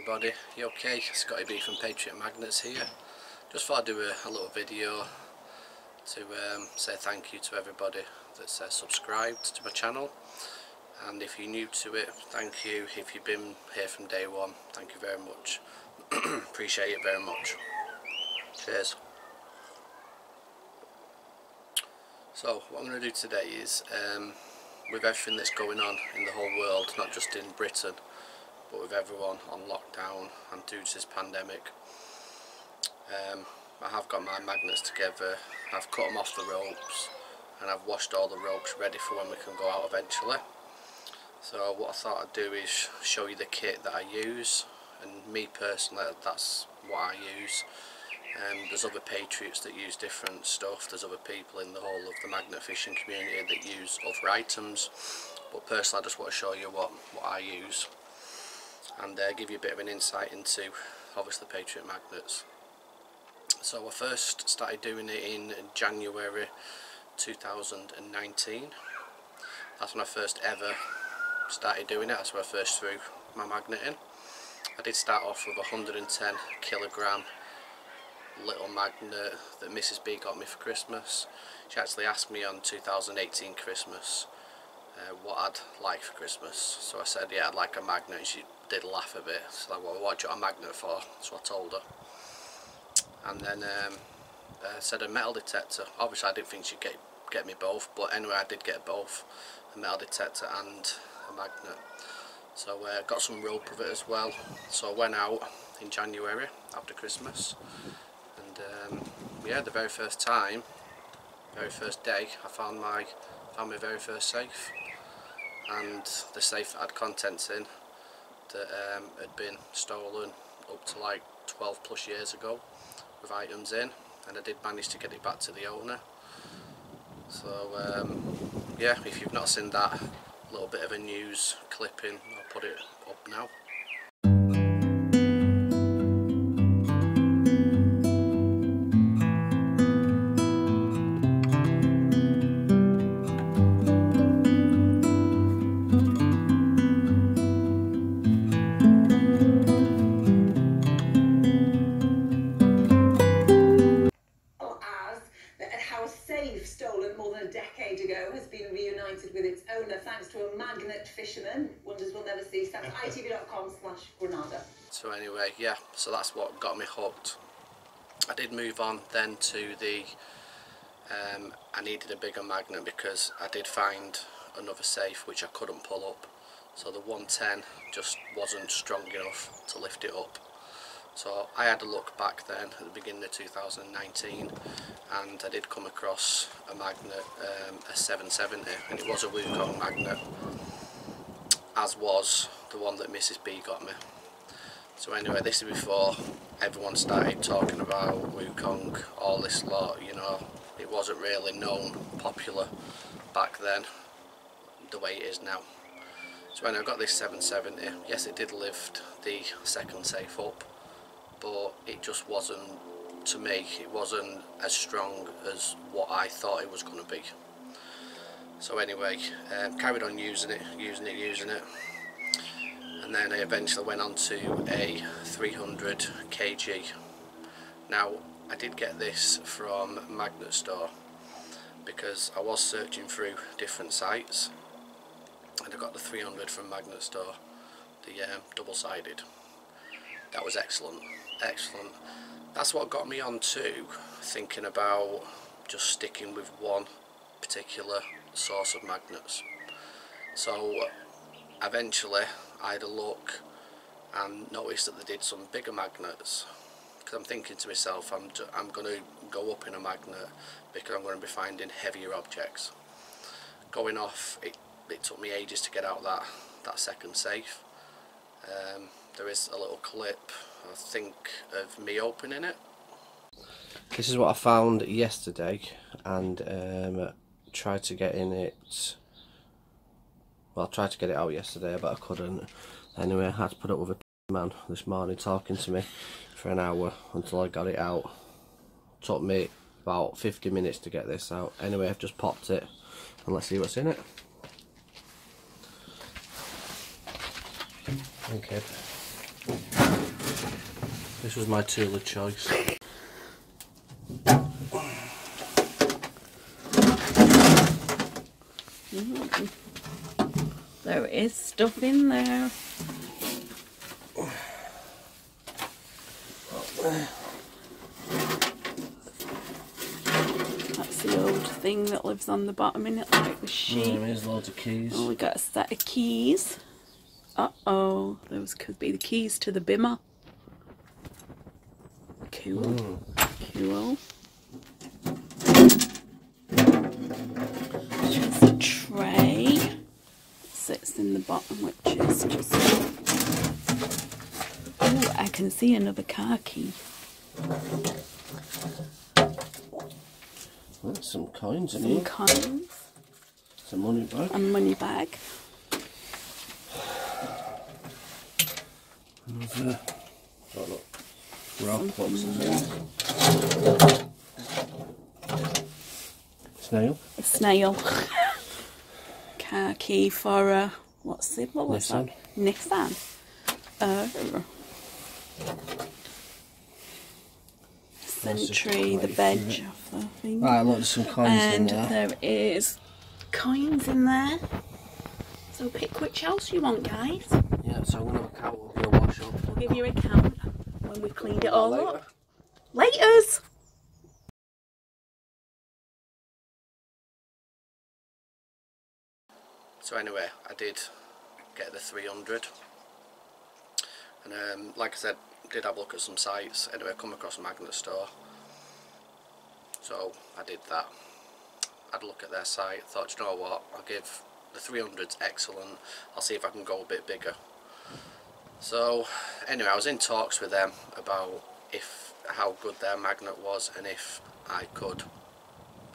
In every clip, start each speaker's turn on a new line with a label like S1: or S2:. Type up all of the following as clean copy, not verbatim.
S1: everybody, you okay? Scotty B from Patriot Magnets here. Just thought I'd do a little video to say thank you to everybody that's subscribed to my channel, and if you're new to it, thank you. If you've been here from day one, thank you very much. Appreciate it very much. Cheers. So what I'm going to do today is, with everything that's going on in the whole world, not just in Britain, but with everyone on lockdown and due to this pandemic, I have got my magnets together. I've cut them off the ropes and I've washed all the ropes ready for when we can go out eventually. So what I thought I'd do is show you the kit that I use, and me personally, that's what I use. There's other Patriots that use different stuff, there's other people in the whole of the magnet fishing community that use other items, but personally I just want to show you what I use, and give you a bit of an insight into obviously Patriot Magnets. So I first started doing it in January 2019. That's when I first ever started doing it. That's when I first threw my magnet in. I did start off with a 110 kilogram little magnet that Mrs. B got me for Christmas. She actually asked me on 2018 Christmas what I'd like for Christmas, so I said yeah, I'd like a magnet, and she did laugh a bit. So like, well, what do you want a magnet for? So I told her, and then said a metal detector. Obviously I didn't think she'd get me both, but anyway I did get both, a metal detector and a magnet. So I got some rope with it as well. So I went out in January after Christmas, and yeah, the very first time, very first day, I found my very first safe, and the safe that had contents in that had been stolen up to like 12 plus years ago with items in, and I did manage to get it back to the owner. So yeah, if you've not seen that little bit of a news clipping, I'll put it up now.
S2: Stolen more than a decade ago has been reunited with its owner thanks to a magnet fisherman. Wonders we'll never see. That's itv.com/Granada.
S1: So anyway, yeah, so that's what got me hooked. I did move on then to the I needed a bigger magnet because I did find another safe which I couldn't pull up, so the 110 just wasn't strong enough to lift it up. So I had a look back then at the beginning of 2019, and I did come across a magnet, a 770, and it was a Wukong magnet, as was the one that Mrs. B got me. So anyway, this is before everyone started talking about Wukong, all this lot, you know. It wasn't really known, popular back then the way it is now. So when I got this 770, yes, it did lift the second safe up, but it just wasn't, to me, it wasn't as strong as what I thought it was going to be. So anyway, carried on using it, and then I eventually went on to a 300 kg. Now I did get this from Magnet Store because I was searching through different sites, and I got the 300 from Magnet Store, the double-sided. That was excellent. That's what got me on to thinking about just sticking with one particular source of magnets. So eventually I had a look and noticed that they did some bigger magnets, because I'm thinking to myself, I'm going to go up in a magnet because I'm going to be finding heavier objects. Going off, it took me ages to get out that second safe. There is a little clip, I think, of me opening it. This is what I found yesterday, and tried to get in it. Well, I tried to get it out yesterday, but I couldn't. Anyway, I had to put up with a man this morning talking to me for an hour until I got it out. Took me about 50 minutes to get this out. Anyway, I've just popped it, and let's see what's in it. Okay. This was my tool of choice.
S3: There is stuff in there. That's the old thing that lives on the bottom in it, like the sheep.
S1: There's loads of keys.
S3: Oh, we got a set of keys. Uh-oh, those could be the keys to the bimmer. Cool. Cool. Just a tray. Sits in the bottom, which is just... Oh, I can see another car key.
S1: There's some coins in
S3: Some
S1: here.
S3: coins.
S1: Some money bag.
S3: A money bag.
S1: Another... Oh, look. Rock boxes. Snail.
S3: A snail. Car key for a... What symbol was that? Nissan. Oh. Sentry, the veg of the thing.
S1: Right, look, there's some coins in there.
S3: And there is coins in there. So pick which house you want, guys.
S1: Yeah, so I'm going to count, we'll go wash up.
S3: We'll give you a count when we've cleaned it all up. Laters!
S1: So anyway, I did get the 300. And like I said, did have a look at some sites. Anyway, I come across a magnet store. So I did that. Had a look at their site, thought, you know what, I'll give the 300s excellent. I'll see if I can go a bit bigger. So anyway, I was in talks with them about how good their magnet was and if I could,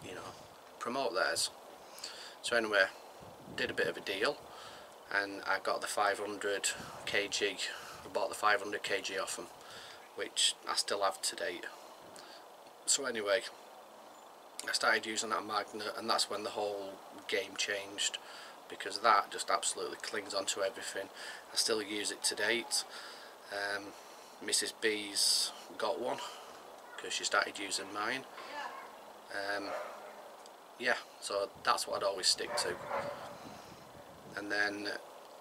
S1: you know, promote theirs. So anyway, did a bit of a deal and I got the 500 kg. I bought the 500 kg off them, which I still have to date. So anyway, I started using that magnet and that's when the whole game changed, because that just absolutely clings onto everything. I still use it to date. Mrs. B's got one because she started using mine. Yeah, so that's what I'd always stick to. And then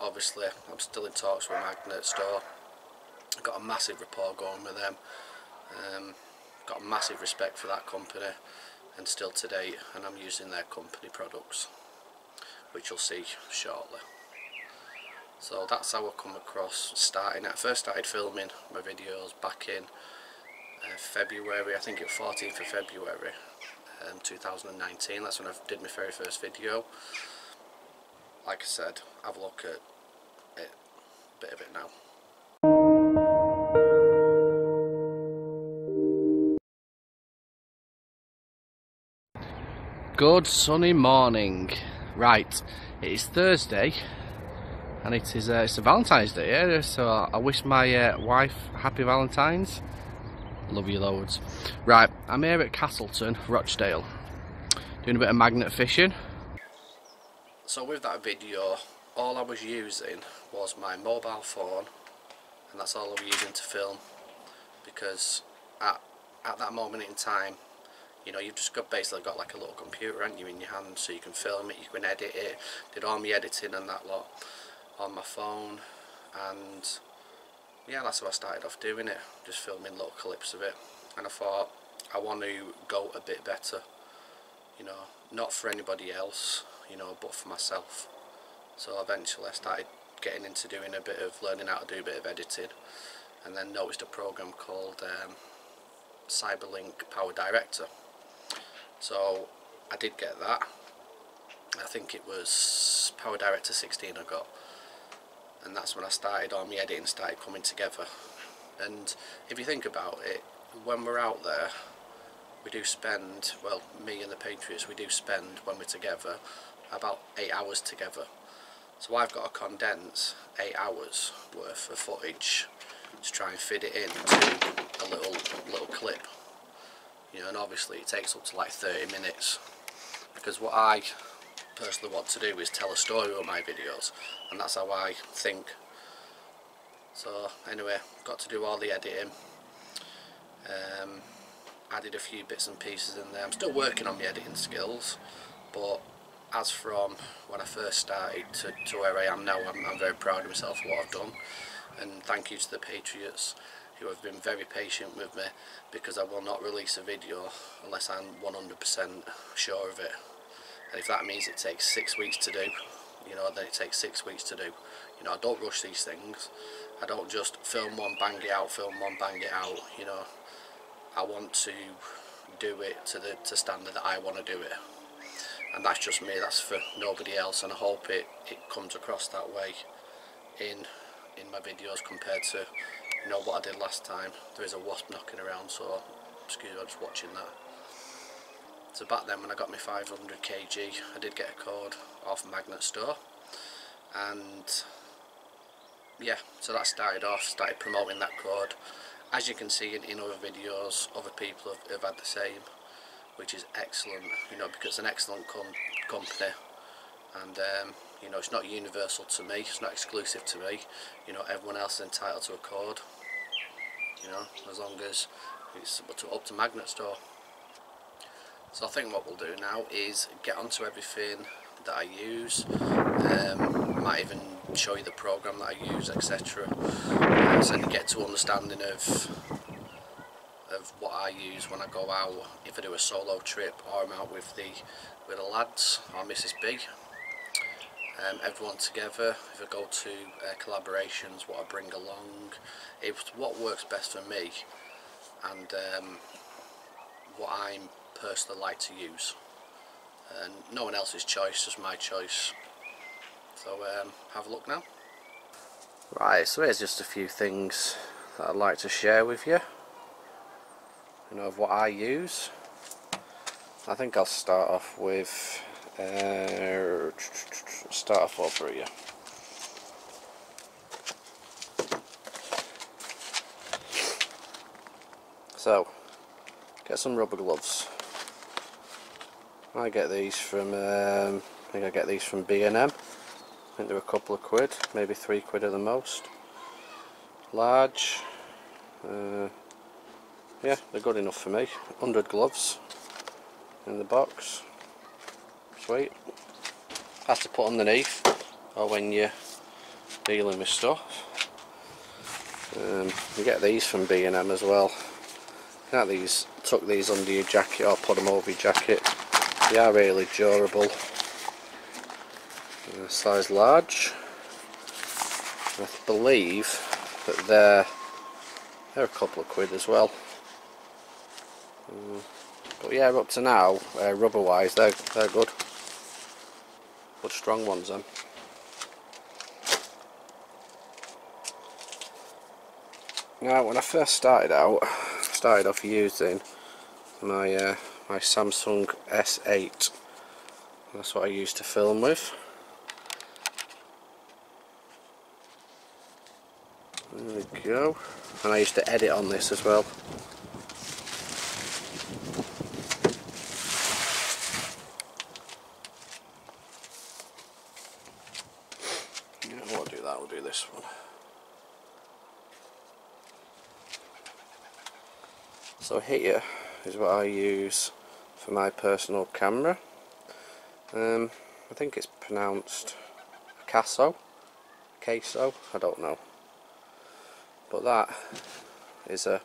S1: obviously I'm still in talks with a magnet store. I've got a massive rapport going with them. Got a massive respect for that company and still to date, and I'm using their company products, which you'll see shortly. So that's how I come across starting. I first started filming my videos back in February, I think it was 14th of February 2019. That's when I did my very first video. Like I said, have a look at it, a bit of it now. Good sunny morning. Right, it is Thursday and it is it's a Valentine's Day, yeah? So I wish my wife happy Valentine's. Love you loads. Right, I'm here at Castleton, Rochdale, doing a bit of magnet fishing. So with that video, all I was using was my mobile phone, and that's all I was using to film, because at that moment in time, you know, you've just basically got like a little computer, haven't you, in your hand, so you can film it, you can edit it. Did all my editing and that lot on my phone, and yeah, that's how I started off doing it, just filming little clips of it. And I thought, I want to go a bit better, you know, not for anybody else, you know, but for myself. So eventually I started getting into doing a bit of learning how to do a bit of editing, and then noticed a program called Cyberlink Power Director. So I did get that. I think it was Power Director 16 I got, and that's when I started, all my editing started coming together. And if you think about it, when we're out there, we do spend, well, me and the Patriots, we do spend, when we're together, about 8 hours together. So I've got to condense 8 hours worth of footage to try and fit it into a little clip. You know, and obviously it takes up to like 30 minutes, because what I personally want to do is tell a story with my videos, and that's how I think. So anyway, got to do all the editing, added a few bits and pieces in there. I'm still working on my editing skills, but as from when I first started to where I am now, I'm very proud of myself for what I've done. And thank you to the Patriots, who have been very patient with me, because I will not release a video unless I'm 100% sure of it. And if that means it takes 6 weeks to do, you know, then it takes 6 weeks to do. You know, I don't rush these things. I don't just film one, bang it out, film one, bang it out. You know, I want to do it to the standard that I want to do it. And that's just me, that's for nobody else, and I hope it comes across that way in my videos compared to, you know, what I did last time. There is a wasp knocking around, so excuse me, I'm just watching that. So back then when I got my 500 kg, I did get a code off Magnet Store, and yeah, so that started promoting that code. As you can see in other videos, other people have had the same, which is excellent, you know, because it's an excellent company, and you know, it's not universal to me, it's not exclusive to me, you know, everyone else is entitled to a code, you know, as long as it's up to Magnet Store. So I think what we'll do now is get onto everything that I use. I might even show you the program that I use, etc. So you get to understanding of what I use when I go out, if I do a solo trip or I'm out with the lads or Mrs. B. Everyone together, if I go to collaborations, what I bring along, it's what works best for me, and what I personally like to use, and no one else's choice, just my choice. So have a look now. Right, so here's just a few things that I'd like to share with you, you know, of what I use. I think I'll start off with over here. So get some rubber gloves. I get these from I think I get these from B&M. I think they're a couple of quid, maybe £3 at the most. Large. Yeah, they're good enough for me. 100 gloves in the box. Sweet. Has to put underneath, or when you're dealing with stuff. You get these from B&M as well. Tuck these under your jacket or put them over your jacket. They are really durable. Size large. I believe that they're a couple of quid as well. But yeah, up to now, rubber wise, they're good. Good strong ones then. Now when I first started off using my Samsung S8. That's what I used to film with. There we go. And I used to edit on this as well. I won't do that, we'll do this one. So here is what I use for my personal camera. I think it's pronounced Akaso, I don't know. But that is a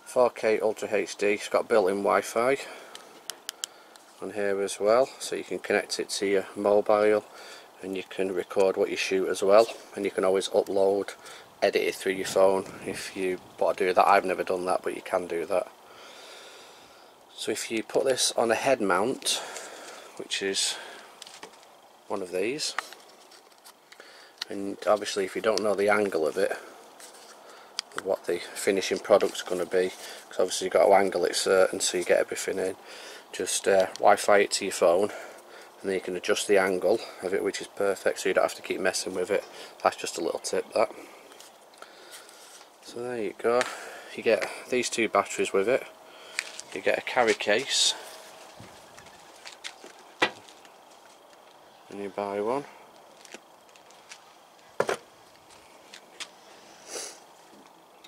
S1: 4K Ultra HD. It's got built-in Wi-Fi on here as well, so you can connect it to your mobile and you can record what you shoot as well, and you can always upload, edit it through your phone if you want to do that. I've never done that, but you can do that. So if you put this on a head mount, which is one of these, and obviously if you don't know the angle of it, what the finishing product's going to be, because obviously you've got to angle it certain so you get everything in, just Wi-Fi it to your phone, and then you can adjust the angle of it, which is perfect, so you don't have to keep messing with it. That's just a little tip, that. So there you go. You get these two batteries with it. You get a carry case, and you buy one.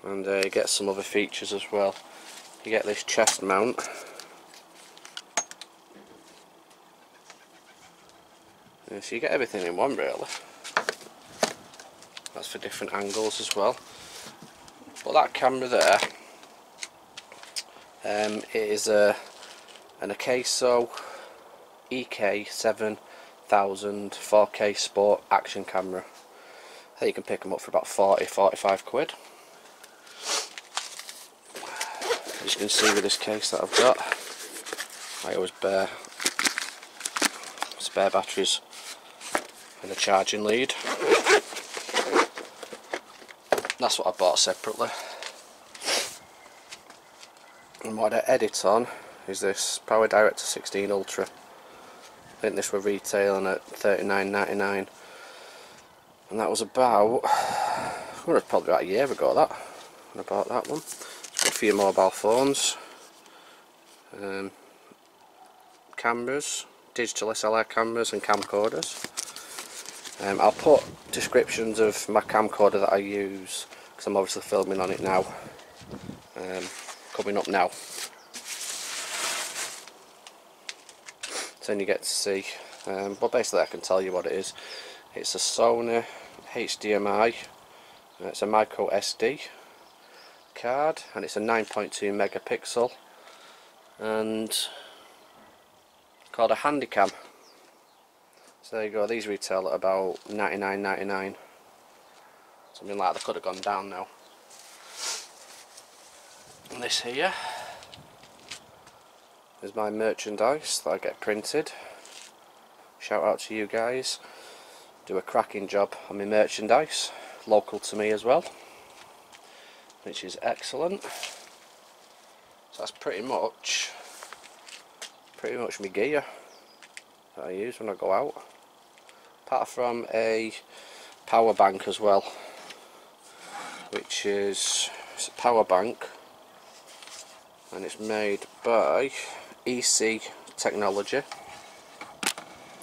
S1: And you get some other features as well. you get this chest mount. So you get everything in one really. That's for different angles as well. But that camera there, it is an Akaso EK7000 4K Sport action camera. I think you can pick them up for about 40–45 quid. As you can see with this case that I've got, I always bear spare batteries and a charging lead. That's what I bought separately. And what I edit on is this Power Director 16 Ultra. I think this were retailing at $39.99, and that was about, probably about a year ago that when I bought that one. It's good for your mobile phones, cameras, digital SLR cameras and camcorders. I'll put descriptions of my camcorder that I use, because I'm obviously filming on it now, coming up now. So then you get to see, but basically I can tell you what it is. It's a Sony HDMI, it's a micro SD card, and it's a 9.2 megapixel, and it's called a Handycam. So there you go, these retail at about $99.99. Something like that could have gone down now. And this here is my merchandise that I get printed. Shout out to you guys, do a cracking job on my merchandise, local to me as well, which is excellent. So that's pretty much my gear that I use when I go out, apart from a power bank as well, which is a power bank, and it's made by EC Technology,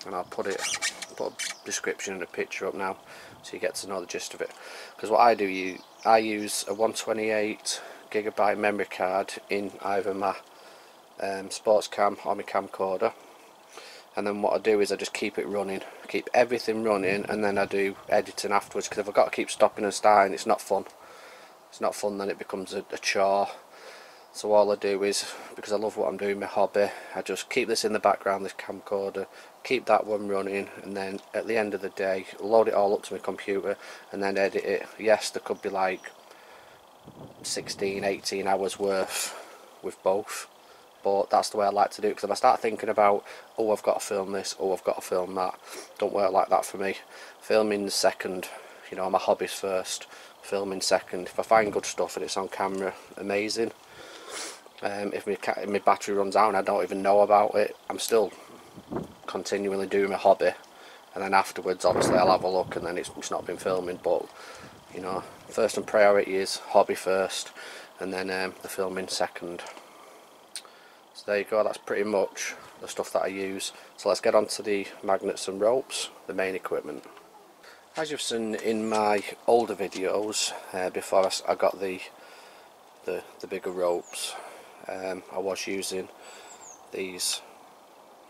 S1: and I'll put a description and a picture up now so you get to know the gist of it. Because what I do, I use a 128GB memory card in either my sports cam or my camcorder, and then what I do is I just keep it running, keep everything running, and then I do editing afterwards, because if I've got to keep stopping and starting, it's not fun. It's not fun, then it becomes a chore. So all I do is, because I love what I'm doing, my hobby, I just keep this in the background, this camcorder, keep that one running, and then at the end of the day load it all up to my computer and then edit it. Yes, there could be like 16–18 hours worth with both, but that's the way I like to do it, because if I start thinking about, oh I've got to film this, oh I've got to film that, don't work like that for me. Filming second, you know, my hobbies first, filming second. If I find good stuff and it's on camera, amazing. If my battery runs out and I don't even know about it, I'm still continually doing my hobby, and then afterwards obviously I'll have a look, and then it's not been filming. But you know, first and priority is hobby first, and then the filming second. So there you go, that's pretty much the stuff that I use. So let's get on to the magnets and ropes, the main equipment. As you've seen in my older videos, before I got the bigger ropes, I was using these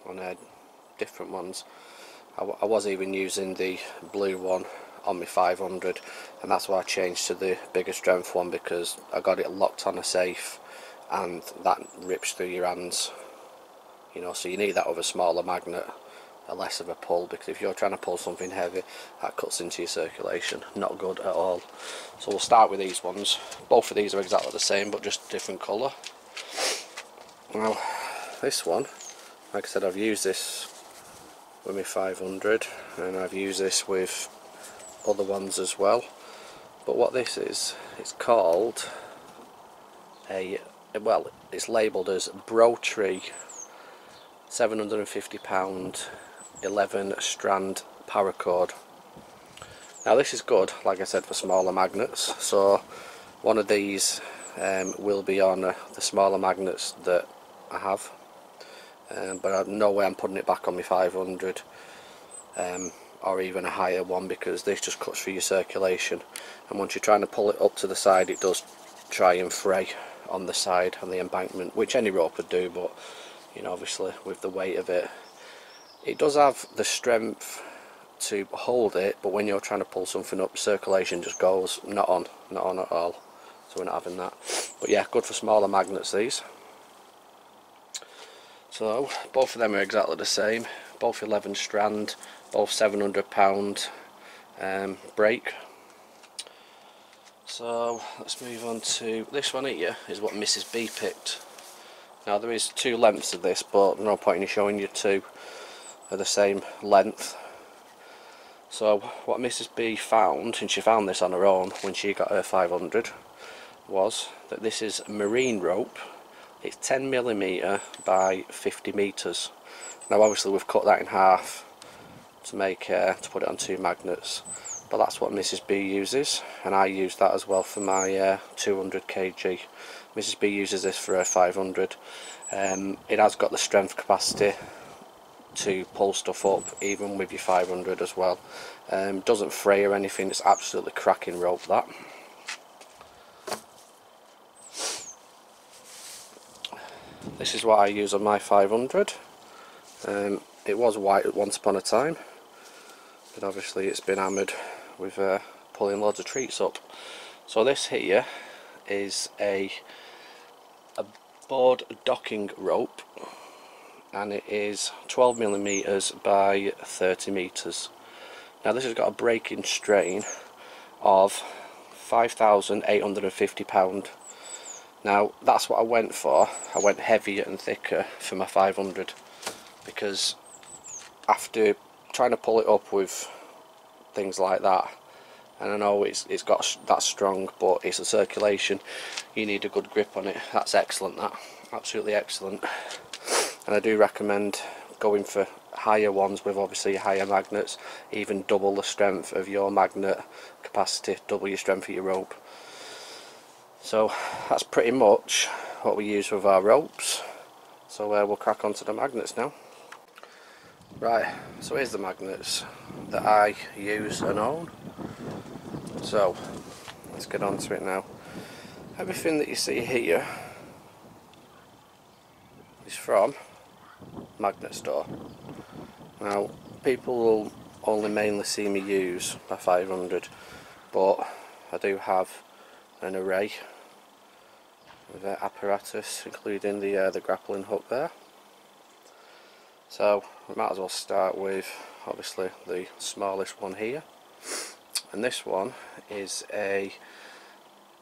S1: on different ones. I was even using the blue one on my 500, and that's why I changed to the bigger strength one, because I got it locked on a safe and that rips through your hands, you know. So you need that with a smaller magnet, a less of a pull, because if you're trying to pull something heavy, that cuts into your circulation. Not good at all. So we'll start with these ones. Both of these are exactly the same, but just different colour. Now this one, like I said, I've used this with my 500, and I've used this with other ones as well. But what this is, it's called well, it's labelled as Bro Tree 750 pound 11 strand paracord. Now this is good, like I said, for smaller magnets. So one of these will be on the smaller magnets that I have, but no way I'm putting it back on my 500 or even a higher one, because this just cuts through your circulation, and once you're trying to pull it up to the side, it does try and fray on the side, on the embankment, which any rope would do, but you know, obviously with the weight of it, it does have the strength to hold it, but when you're trying to pull something up, circulation just goes not on at all, so we're not having that. But yeah, good for smaller magnets, these. So both of them are exactly the same, both 11 strand, both £700 break. So let's move on to this one here, is what Mrs. B picked. Now there is 2 lengths of this, but no point in showing you 2 of the same length. So what Mrs. B found, and she found this on her own when she got her 500, was that this is marine rope. It's 10mm by 50 metres. Now obviously we've cut that in half to make to put it on 2 magnets, but that's what Mrs. B uses, and I use that as well for my 200 kg. Mrs. B uses this for her 500. It has got the strength capacity to pull stuff up even with your 500 as well. Doesn't fray or anything, it's absolutely cracking rope, that. This is what I use on my 500. It was white once upon a time, but obviously it's been hammered with pulling loads of treats up. So this here is a board docking rope, and it is 12mm by 30 metres. Now this has got a breaking strain of 5,850 pound. Now that's what I went for. I went heavier and thicker for my 500, because after trying to pull it up with things like that, and I know it's got that strong, but it's a circulation, you need a good grip on it. That's excellent, that, absolutely excellent. And I do recommend going for higher ones with obviously higher magnets, even double the strength of your magnet capacity, double your strength of your rope. So that's pretty much what we use with our ropes. So we'll crack on to the magnets now. Right, so here's the magnets that I use and own. So let's get on to it now. Everything that you see here is from Magnet Store. Now people will only mainly see me use my 500, but I do have an array of apparatus, including the grappling hook there. So we might as well start with obviously the smallest one here, and this one is a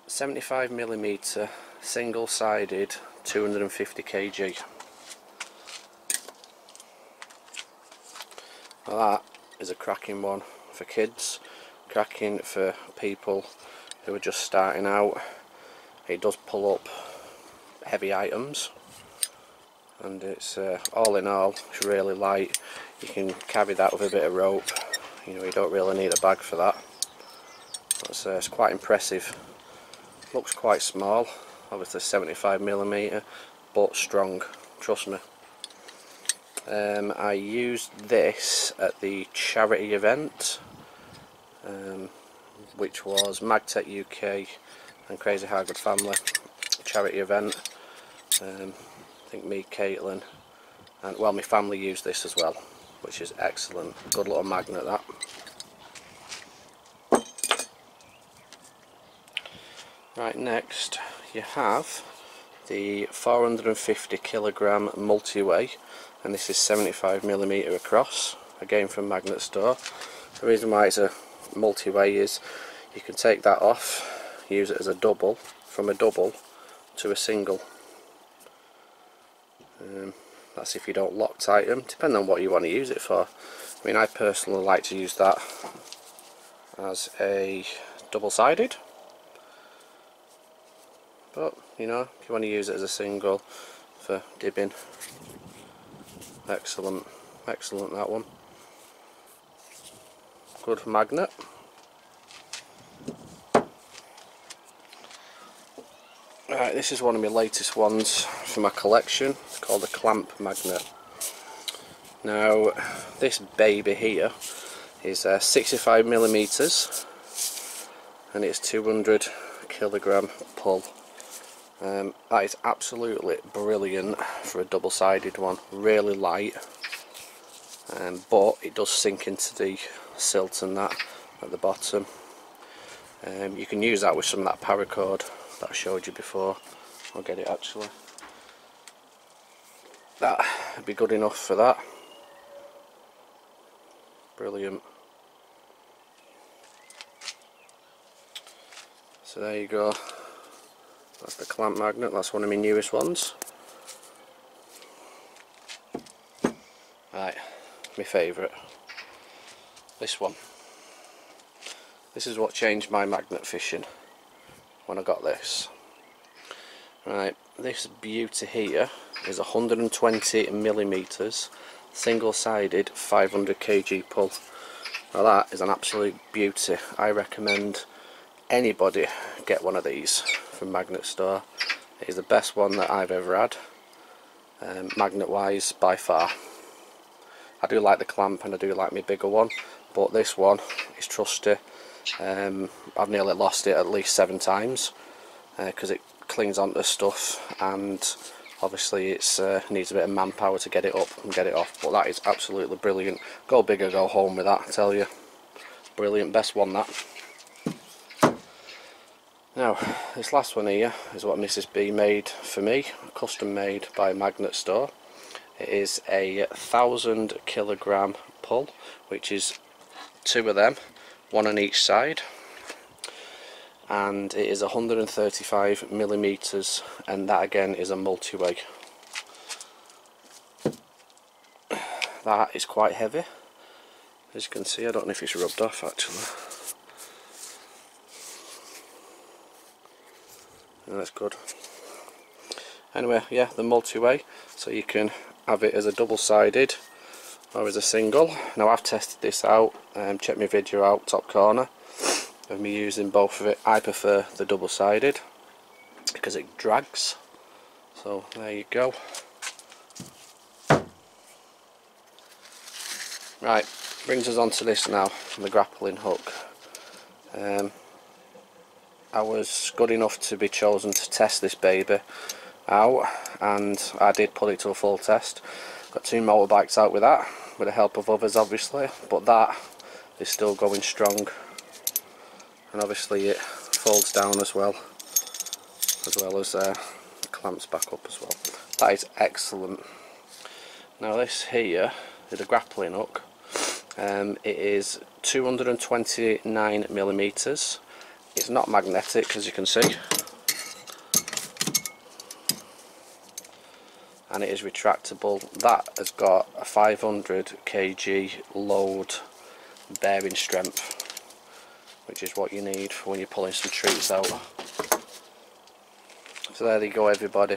S1: 75mm single-sided 250 kg. Now that is a cracking one for kids, cracking for people who are just starting out. It does pull up heavy items, and it's all in all, it's really light. You can carry that with a bit of rope. You know, you don't really need a bag for that. It's quite impressive. Looks quite small, obviously 75mm, but strong, trust me. I used this at the charity event, which was MagTech UK and Crazy Hardwood Family charity event. I think me, Caitlin, and well, my family used this as well, which is excellent. Good little magnet, that. Right, next you have the 450 kilogram multi-way, and this is 75mm across, again from Magnet Store. The reason why it's a multi-way is you can take that off, use it as a double, from a double to a single. That's if you don't Loctite them, depending on what you want to use it for. I mean, I personally like to use that as a double-sided, but you know, if you want to use it as a single for dibbing, excellent, excellent, that one. Good magnet. Right, this is one of my latest ones for my collection. It's called a clamp magnet. Now this baby here is 65mm and it's 200 kilogram pull. That is absolutely brilliant for a double-sided one. Really light, but it does sink into the silt and that at the bottom. You can use that with some of that paracord that I showed you before. I'll get it actually. That would be good enough for that. Brilliant. So there you go. That's the clamp magnet. That's one of my newest ones. Right, my favourite. This one. This is what changed my magnet fishing when I got this. Right, this beauty here is 120mm, single-sided, 500 kg pull. Now that is an absolute beauty. I recommend anybody get one of these from Magnet Store. It is the best one that I've ever had, magnet wise by far. I do like the clamp and I do like my bigger one, but this one is trusty. I've nearly lost it at least 7 times because it clings onto stuff, and obviously it's needs a bit of manpower to get it up and get it off, but that is absolutely brilliant. Go big or go home with that, I tell you. Brilliant, best one that. Now, this last one here is what Mrs. B made for me, custom made by Magnet Store. It is a 1000 kilogram pull, which is 2 of them, 1 on each side, and it is 135mm, and that again is a multi-way. That is quite heavy, as you can see. I don't know if it's rubbed off actually. That's good. Anyway, yeah, the multi-way, so you can have it as a double-sided or as a single. Now I've tested this out, check my video out top corner of me using both of it. I prefer the double-sided because it drags. So there you go. Right, brings us on to this now, the grappling hook. I was good enough to be chosen to test this baby out, and I did put it to a full test. Got 2 motorbikes out with that, with the help of others obviously, but that is still going strong, and obviously it folds down as well as clamps back up as well. That is excellent. Now this here is a grappling hook. It is 229mm. It's not magnetic, as you can see, and it is retractable. That has got a 500 kg load bearing strength, which is what you need for when you're pulling some treats out. So there you go, everybody.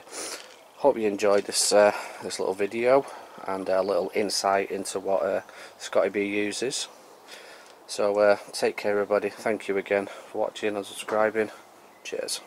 S1: Hope you enjoyed this this little video and a little insight into what Scotty B uses. So take care, everybody. Thank you again for watching and subscribing. Cheers.